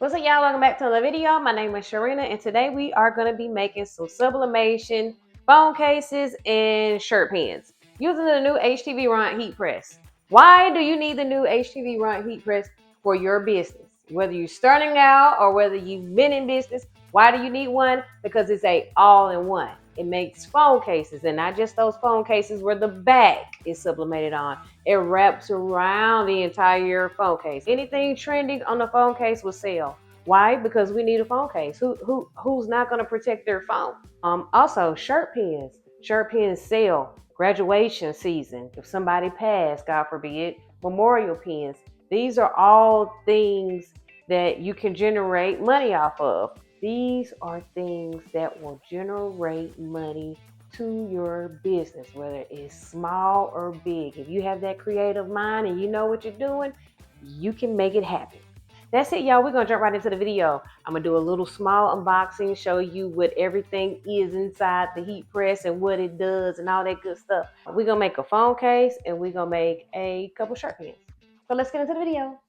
What's up, y'all? Welcome back to another video. My name is Sharina, and today we are going to be making some sublimation phone cases and shirt pins using the new HTVRONT heat press. Why do you need the new HTVRONT heat press for your business? Whether you're starting out or whether you've been in business, why do you need one? Because it's a all-in-one. It makes phone cases, and not just those phone cases where the back is sublimated on. It wraps around the entire phone case. Anything trending on the phone case will sell. Why? Because we need a phone case. Who's not going to protect their phone? Also, shirt pins. Shirt pins sell. Graduation season. If somebody passed, God forbid, memorial pins. These are all things that you can generate money off of. These are things that will generate money to your business, whether it's small or big. If you have that creative mind and you know what you're doing, you can make it happen. That's it, y'all. We're going to jump right into the video. I'm going to do a little small unboxing, show you what everything is inside the heat press and what it does and all that good stuff. We're going to make a phone case and we're going to make a couple shirt pins. So let's get into the video.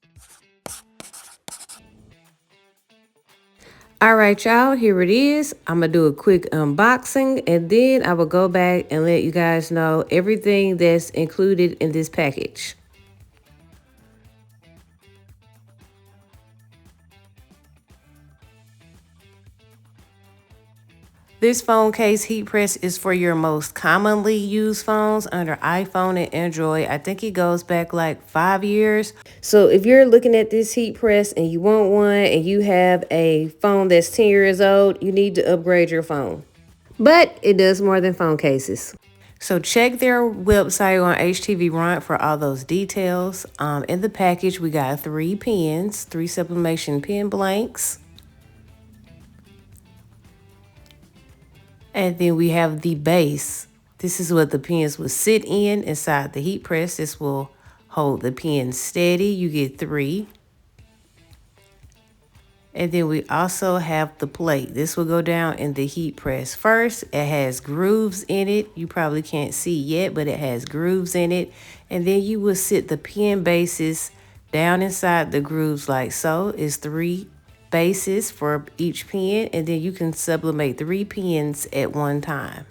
All right, y'all, here it is. I'm going to do a quick unboxing and then I will go back and let you guys know everything that's included in this package. This phone case heat press is for your most commonly used phones under iPhone and Android. I think it goes back like 5 years. So if you're looking at this heat press and you want one and you have a phone that's 10 years old, you need to upgrade your phone. But it does more than phone cases. So check their website on HTVRONT for all those details. In the package, we got 3 pens, 3 sublimation pen blanks. And then we have the base. This is what the pens will sit in inside the heat press. This will hold the pen steady. You get 3. And then we also have the plate. This will go down in the heat press first. It has grooves in it. You probably can't see yet, but it has grooves in it. And then you will sit the pen bases down inside the grooves like so. It's 3 bases for each pen, and then you can sublimate 3 pens at one time.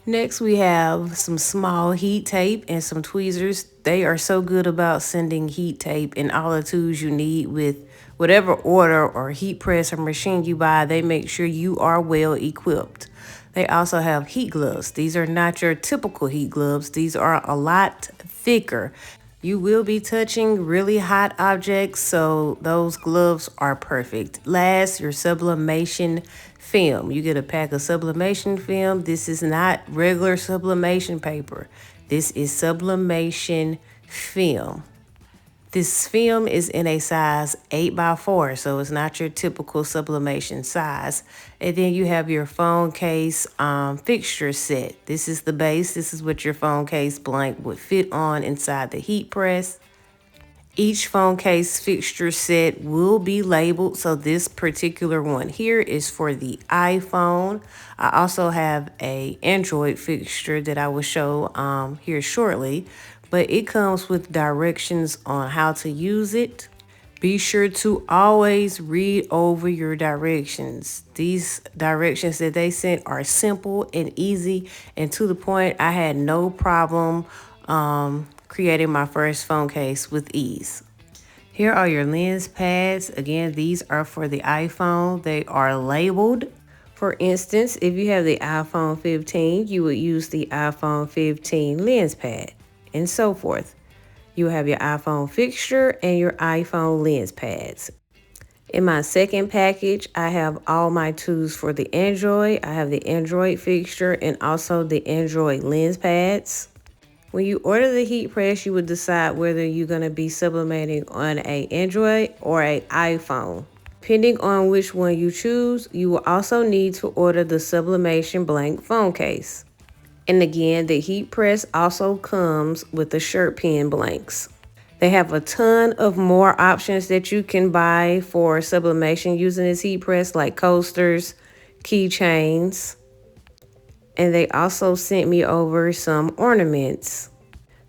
Next, we have some small heat tape and some tweezers. They are so good about sending heat tape and all the tools you need with whatever order or heat press or machine you buy. They make sure you are well equipped. They also have heat gloves. These are not your typical heat gloves. These are a lot thicker. You will be touching really hot objects, so those gloves are perfect. Last, your sublimation film. You get a pack of sublimation film. This is not regular sublimation paper. This is sublimation film. This film is in a size 8x4, so it's not your typical sublimation size. And then you have your phone case fixture set. This is the base. This is what your phone case blank would fit on inside the heat press. Each phone case fixture set will be labeled, so this particular one here is for the iPhone. I also have an Android fixture that I will show here shortly, but it comes with directions on how to use it. Be sure to always read over your directions. These directions that they sent are simple and easy and to the point. I had no problem creating my first phone case with ease. Here are your lens pads. Again, these are for the iPhone. They are labeled. For instance, if you have the iPhone 15, you would use the iPhone 15 lens pad and so forth. You have your iPhone fixture and your iPhone lens pads. In my second package, I have all my tools for the Android. I have the Android fixture and also the Android lens pads. When you order the heat press, you would decide whether you're going to be sublimating on an Android or an iPhone. Depending on which one you choose, you will also need to order the sublimation blank phone case. And again, the heat press also comes with the shirt pen blanks. They have a ton of more options that you can buy for sublimation using this heat press, like coasters, keychains, and they also sent me over some ornaments.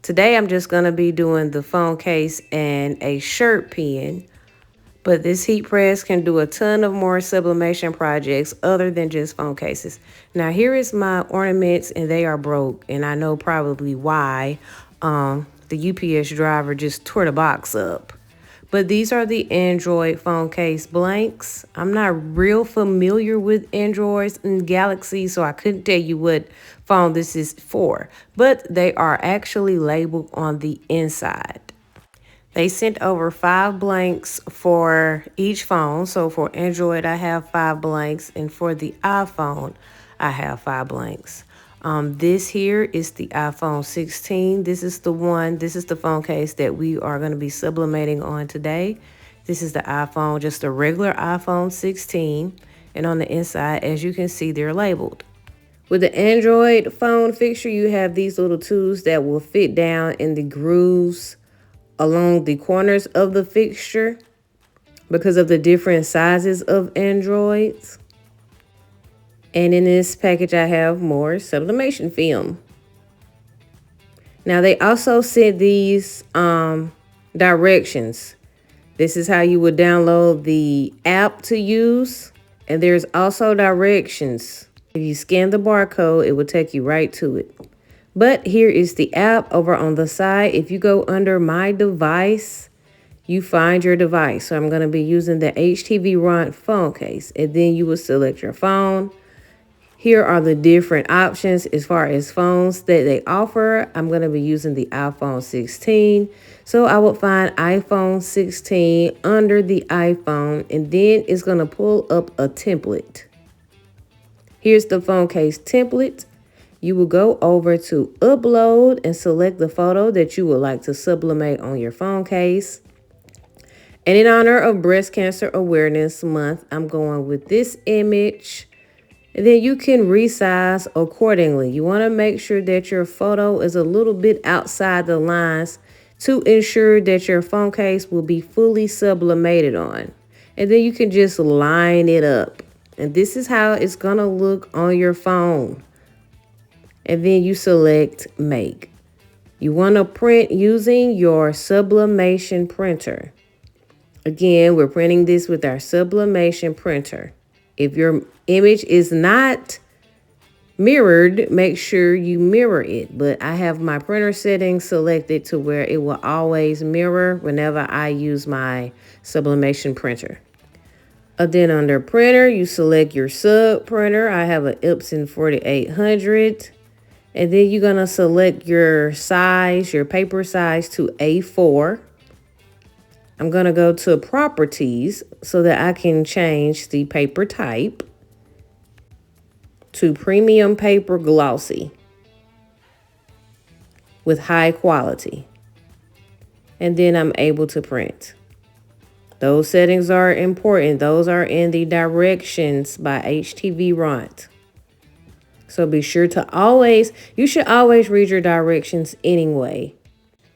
Today, I'm just going to be doing the phone case and a shirt pen. But this heat press can do a ton of more sublimation projects other than just phone cases. Now here is my ornaments, and they are broke, and I know probably why. The UPS driver just tore the box up. But these are the Android phone case blanks. I'm not real familiar with Androids and Galaxy, so I couldn't tell you what phone this is for. But they are actually labeled on the inside. They sent over 5 blanks for each phone. So for Android, I have 5 blanks, and for the iPhone, I have 5 blanks. This here is the iPhone 16. This is the phone case that we are going to be sublimating on today. This is the iPhone, just a regular iPhone 16. And on the inside, as you can see, they're labeled. With the Android phone fixture, you have these little tools that will fit down in the grooves along the corners of the fixture because of the different sizes of Androids. And in this package, I have more sublimation film. Now, they also sent these directions. This is how you would download the app to use. And there's also directions. If you scan the barcode, it will take you right to it. But here is the app over on the side. If you go under My Device, you find your device. So I'm going to be using the HTVRONT phone case. And then you will select your phone. Here are the different options as far as phones that they offer. I'm going to be using the iPhone 16. So I will find iPhone 16 under the iPhone, and then it's going to pull up a template. Here's the phone case template. You will go over to upload and select the photo that you would like to sublimate on your phone case. And in honor of Breast Cancer Awareness Month, I'm going with this image. And then you can resize accordingly. You want to make sure that your photo is a little bit outside the lines to ensure that your phone case will be fully sublimated on. And then you can just line it up. And this is how it's going to look on your phone. And then you select Make. You want to print using your sublimation printer. Again, we're printing this with our sublimation printer. If your image is not mirrored, make sure you mirror it. But I have my printer settings selected to where it will always mirror whenever I use my sublimation printer. Then under printer, you select your sub printer. I have an Epson 4800. And then you're going to select your size, your paper size to A4. I'm going to go to properties so that I can change the paper type to premium paper glossy with high quality. And then I'm able to print. Those settings are important. Those are in the directions by HTVRONT. So be sure to you should always read your directions anyway.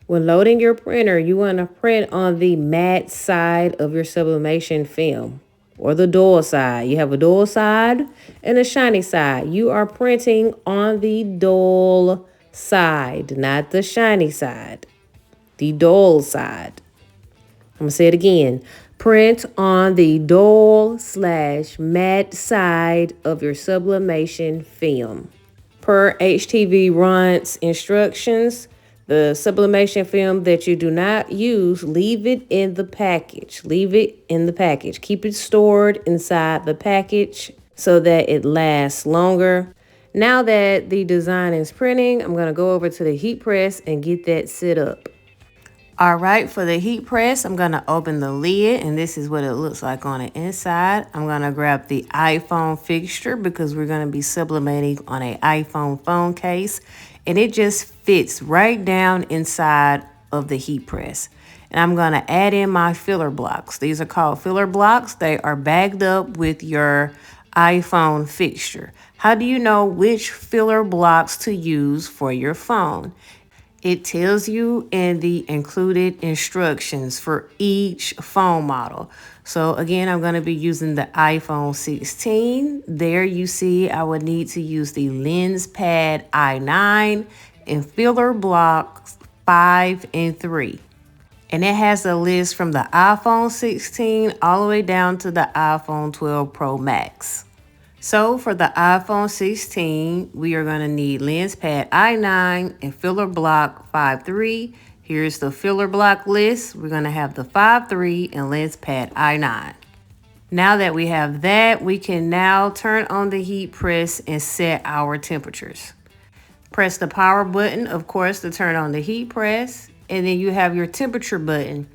When loading your printer, you want to print on the matte side of your sublimation film or the dull side. You have a dull side and a shiny side. You are printing on the dull side, not the shiny side, the dull side. I'm going to say it again. Print on the dull/matte side of your sublimation film. Per HTVRONT's instructions, the sublimation film that you do not use, leave it in the package. Leave it in the package. Keep it stored inside the package so that it lasts longer. Now that the design is printing, I'm going to go over to the heat press and get that set up. All right, for the heat press, I'm going to open the lid, and this is what it looks like on the inside. I'm going to grab the iPhone fixture because we're going to be sublimating on an iPhone phone case, and it just fits right down inside of the heat press. And I'm going to add in my filler blocks. These are called filler blocks. They are bagged up with your iPhone fixture. How do you know which filler blocks to use for your phone? It tells you in the included instructions for each phone model. So again, I'm going to be using the iPhone 16. There you see I would need to use the lens pad I9 and filler blocks 5 and 3. And it has a list from the iPhone 16 all the way down to the iPhone 12 Pro Max. So for the iPhone 16, we are going to need lens pad I9 and filler block 5.3. Here's the filler block list. We're going to have the 5.3 and lens pad I9. Now that we have that, we can now turn on the heat press and set our temperatures. Press the power button, of course, to turn on the heat press. And then you have your temperature button.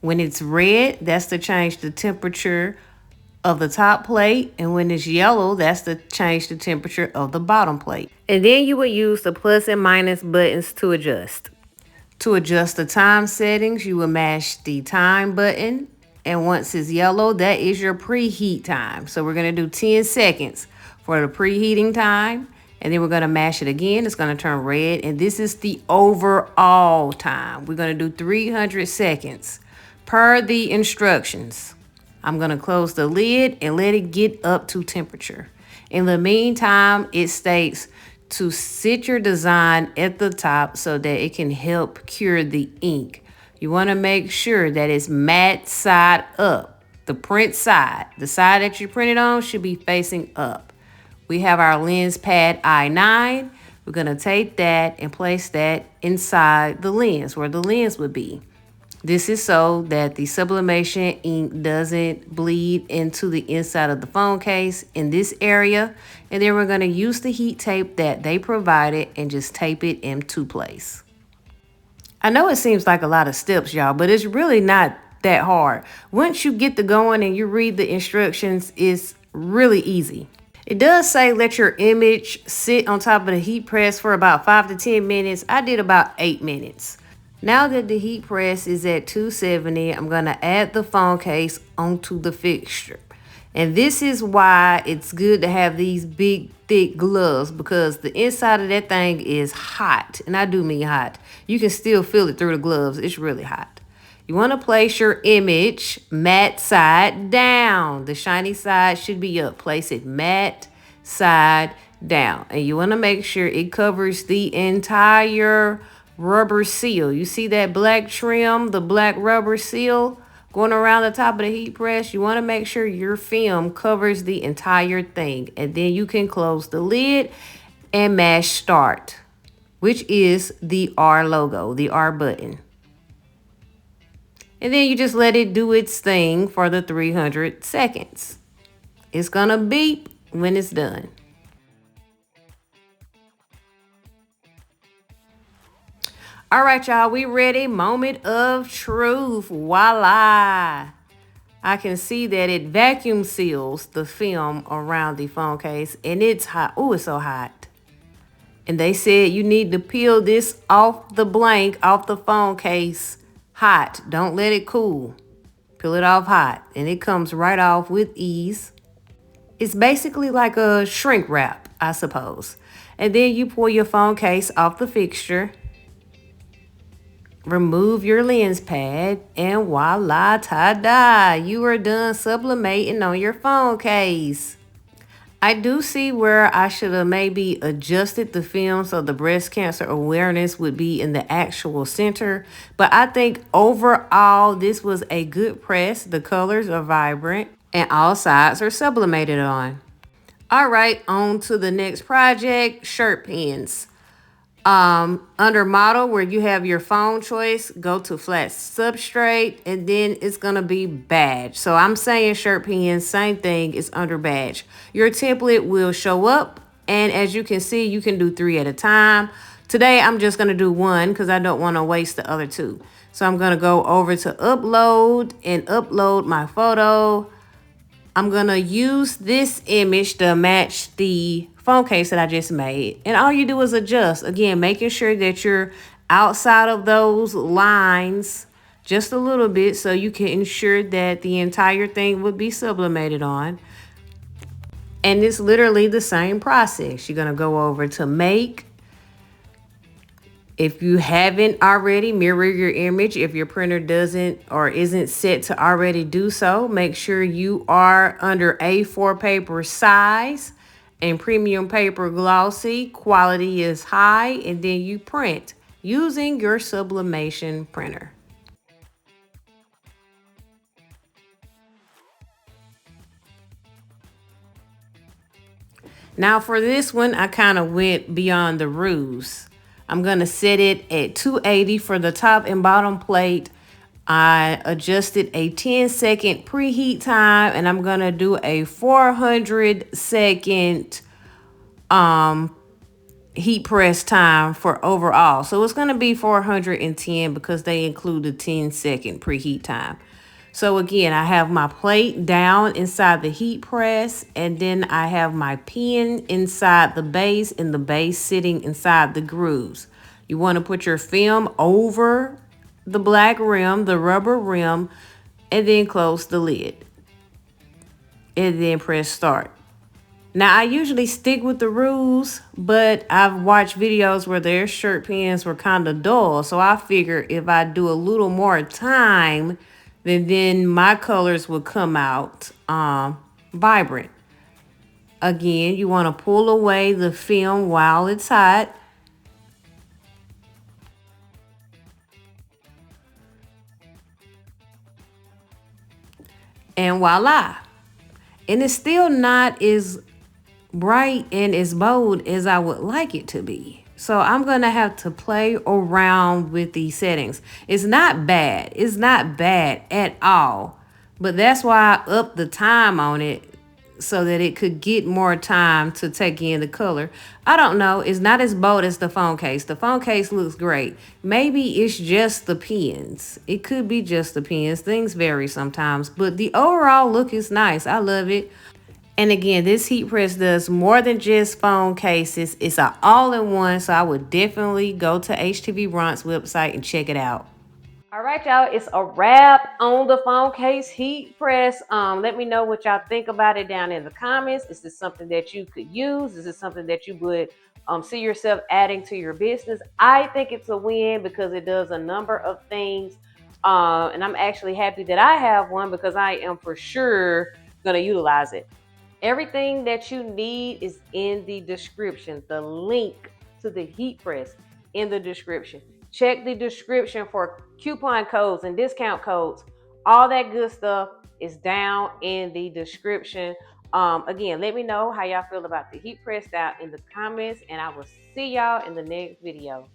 When it's red, that's to change the temperature of the top plate. And when it's yellow, that's to change the temperature of the bottom plate. And then you would use the plus and minus buttons to adjust. To adjust the time settings, you will mash the time button. And once it's yellow, that is your preheat time. So we're going to do 10 seconds for the preheating time. And then we're going to mash it again. It's going to turn red. And this is the overall time. We're going to do 300 seconds per the instructions. I'm going to close the lid and let it get up to temperature. In the meantime, it states to sit your design at the top so that it can help cure the ink. You want to make sure that it's matte side up. The print side, the side that you printed on, should be facing up. We have our lens pad I9. We're going to take that and place that inside the lens where the lens would be. This is so that the sublimation ink doesn't bleed into the inside of the phone case in this area. And then we're going to use the heat tape that they provided and just tape it into place. I know it seems like a lot of steps, y'all, but it's really not that hard. Once you get to going and you read the instructions, it's really easy. It does say let your image sit on top of the heat press for about 5 to 10 minutes. I did about 8 minutes. Now that the heat press is at 270, I'm going to add the phone case onto the fixture. And this is why it's good to have these big, thick gloves, because the inside of that thing is hot. And I do mean hot. You can still feel it through the gloves. It's really hot. You want to place your image matte side down. The shiny side should be up. Place it matte side down. And you want to make sure it covers the entire rubber seal. You see that black trim, the black rubber seal going around the top of the heat press? You want to make sure your film covers the entire thing. And then you can close the lid and mash start, which is the R logo, the R button. And then you just let it do its thing for the 300 seconds. It's gonna beep when it's done. All right, y'all, we ready. Moment of truth. Voila. I can see that it vacuum seals the film around the phone case, and it's hot. Oh, it's so hot. And they said you need to peel this off the blank, off the phone case, hot. Don't let it cool. Peel it off hot, and it comes right off with ease. It's basically like a shrink wrap, I suppose. And then you pull your phone case off the fixture, remove your lens pad, and voila, ta-da! You are done sublimating on your phone case. I do see where I should have maybe adjusted the film so the breast cancer awareness would be in the actual center. But I think overall, this was a good press. The colors are vibrant and all sides are sublimated on. All right, on to the next project, shirt pins. Under model, where you have your phone choice, go to flat substrate, and then it's gonna be badge. So I'm saying shirt pins, same thing, is under badge. Your template will show up, and as you can see, you can do 3 at a time. Today I'm just gonna do 1 because I don't want to waste the other 2. So I'm gonna go over to upload and upload my photo. I'm gonna use this image to match the phone case that I just made. And all you do is adjust. Again, making sure that you're outside of those lines just a little bit so you can ensure that the entire thing would be sublimated on. And it's literally the same process. You're gonna go over to make. If you haven't already, mirror your image. If your printer doesn't or isn't set to already do so, make sure you are under A4 paper size and premium paper glossy. Quality is high, and then you print using your sublimation printer. Now for this one, I kind of went beyond the rules. I'm going to set it at 280 for the top and bottom plate. I adjusted a 10-second preheat time, and I'm going to do a 400-second heat press time for overall. So it's going to be 410 because they include the 10-second preheat time. So again, I have my plate down inside the heat press, and then I have my pin inside the base and the base sitting inside the grooves. You want to put your film over the black rim, the rubber rim, and then close the lid. And then press start. Now, I usually stick with the rules, but I've watched videos where their shirt pins were kind of dull. So I figure if I do a little more time, then my colors will come out vibrant. Again, you want to pull away the film while it's hot. And voila. And it's still not as bright and as bold as I would like it to be. So I'm going to have to play around with these settings. It's not bad. It's not bad at all. But that's why I upped the time on it so that it could get more time to take in the color. I don't know. It's not as bold as the phone case. The phone case looks great. Maybe it's just the pins. It could be just the pins. Things vary sometimes. But the overall look is nice. I love it. And again, this heat press does more than just phone cases. It's an all-in-one, so I would definitely go to HTVRONT's website and check it out. All right, y'all, it's a wrap on the phone case heat press. Let me know what y'all think about it down in the comments. Is this something that you could use? Is this something that you would see yourself adding to your business? I think it's a win because it does a number of things. And I'm actually happy that I have one because I am for sure going to utilize it. Everything that you need is in the description. The link to the heat press in the description. Check the description for coupon codes and discount codes. All that good stuff is down in the description. Again, let me know how y'all feel about the heat press down in the comments, and I will see y'all in the next video.